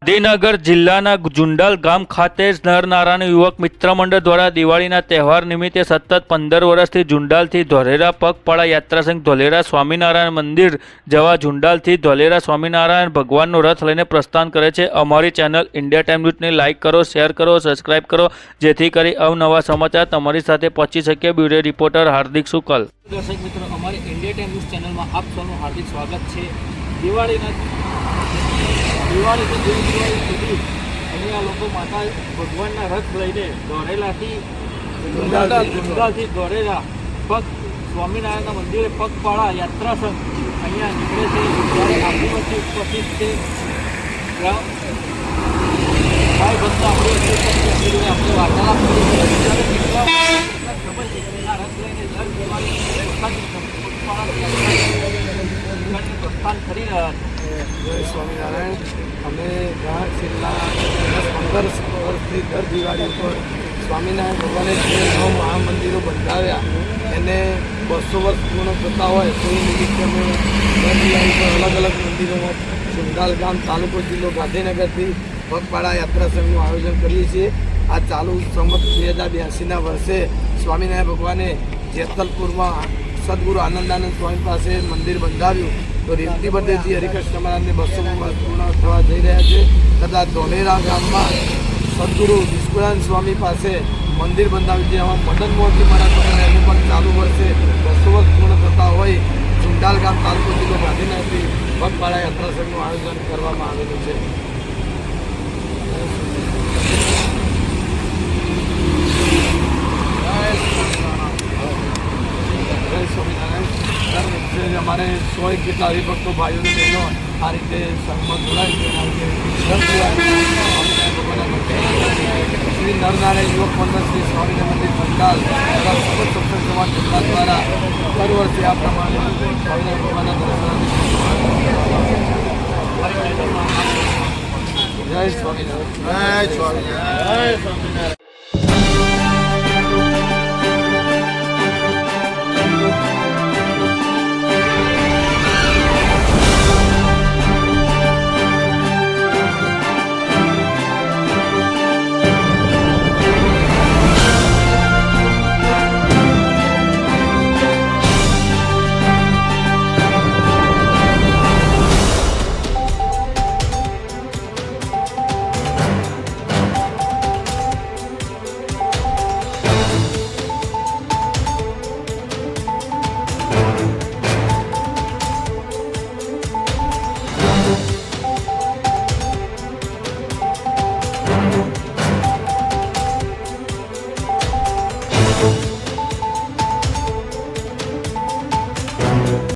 ગાંધીનગર જિલ્લાના જુંડાલ ગામ ખાતે નરનારાયણ યુવક મિત્ર મંડળ દ્વારા દિવાળીના તહેવાર નિમિત્તે સતત 15 વર્ષથી જુંડાલથી ધોલેરા પગપાળા યાત્રા સંઘ ધોલેરા સ્વામિનારાયણ મંદિર જવા જુંડાલથી ધોલેરા સ્વામિનારાયણ ભગવાનનો રથ લઈને પ્રસ્થાન કરે છે। અમારી ચેનલ ઇન્ડિયા ટાઈમ ન્યૂઝને લાઇક કરો, શેર કરો, સબસ્ક્રાઇબ કરો, જેથી કરી અવનવા સમાચાર તમારી સાથે પહોંચી શકે। બ્યુરો રિપોર્ટર હાર્દિક શુકલ। દર્શક મિત્રો, અમારી ઇન્ડિયા ટાઈમ ન્યૂઝ ચેનલમાં આપ સૌનું હાર્દિક સ્વાગત છે। દિવાળીથી દિવાળી સુધી અહીંયા લોકો માતા ભગવાનના રથ લઈને દોરેલાથી દોરેલા પગ સ્વામિનારાયણના મંદિરે પગપાળા યાત્રા સંઘ અહીંયા નીકળે છે। ત્યારે આપણી વચ્ચે ઉપસ્થિત છે ભાઈ બધા આપણે વાર્તાલાપ કરીએ રથ લઈને દર દિવાળી પ્રસ્થાન કરી રહ્યા જય સ્વામિનારાયણ। અમે છેલ્લા 10-15 વર્ષથી દર દિવાળી ઉપર સ્વામિનારાયણ ભગવાને જે 9 મહામંદિરો બંધાવ્યા એને 200 વર્ષ પૂર્ણ થતા હોય તો એ નિમિત્તે અમે દર દિવાળી પર અલગ અલગ મંદિરોમાં જુંડાલ ગામ તાલુકો જિલ્લો ગાંધીનગરથી પગપાળા યાત્રા સંઘનું આયોજન કરીએ છીએ। આ ચાલુ સંવત 2082ના વર્ષે સ્વામિનારાયણ ભગવાને જેતલપુરમાં સદગુરુ આનંદાનંદ સ્વામી પાસે મંદિર બંધાવ્યું તો રીતિ બદ્ધેથી હરિકૃષ્ણ મહારાજને 200 વર્ષ પૂર્ણ થવા જઈ રહ્યા છે। તથા ધોલેરા ગામમાં સદગુરુ વિષ્ણુદાન સ્વામી પાસે મંદિર બંધાવ્યું છે। એમાં મદન મોહનજી મહારાજ એનું પણ ચાલુ વર્ષે 200 વર્ષ પૂર્ણ થતા હોય જુંડાલ ગામ તાલુકો જિલ્લો ગાંધીનગરથી પગપાળા યાત્રા સંઘનું આયોજન કરવામાં આવેલું છે। हमारे 100 જેટલા હરિભક્તો ભાઈઓને બહેનો આ રીતે સંઘમાં જોડાય છે। શ્રી નરનારાયણ યુવક મંડળ શ્રી સ્વામિનારાયણ મંદિર પંડાલ તથા સર્વ સત્સંગ સમાજ જિલ્લા દ્વારા દર વર્ષે આ પ્રમાણે સ્વામિનારાયણ ભગવાનના દર્શન જય સ્વામિનારાયણ।